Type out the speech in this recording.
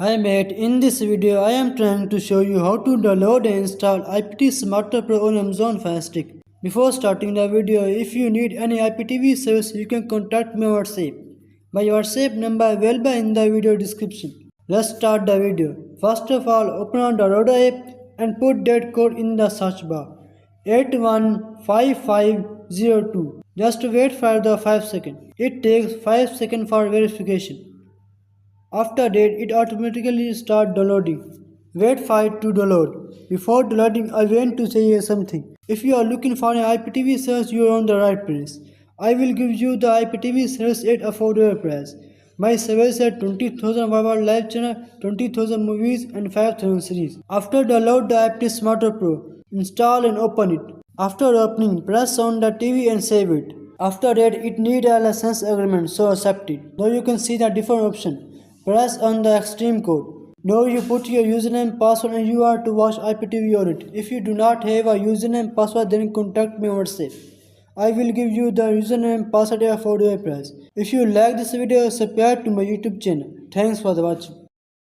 Hi mate, in this video I am trying to show you how to download and install IPTV Smarters Pro on Amazon Firestick. Before starting the video, if you need any IPTV service, you can contact me on WhatsApp. My WhatsApp number available in the video description. Let's start the video. First of all, open our download app and put that code in the search bar. 815502. Just wait for the 5 seconds. It takes 5 seconds for verification. After that, it automatically starts downloading. Wait for it to download. Before downloading, I want to say something. If you are looking for an IPTV service, you are on the right place. I will give you the IPTV service at affordable price. My service has 20,000 worldwide live channel, 20,000 movies and 5,000 series. After download the IPTV Smarters Pro, install and open it. After opening, press on the TV and save it. After that, it needs a license agreement, so accept it. Now you can see the different option. Press on the extreme code. Now you put your username, password and you are to watch IPTV on it. If you do not have a username, password, then contact me on WhatsApp. I will give you the username, password at affordable price. If you like this video, subscribe to my YouTube channel. Thanks for the watching.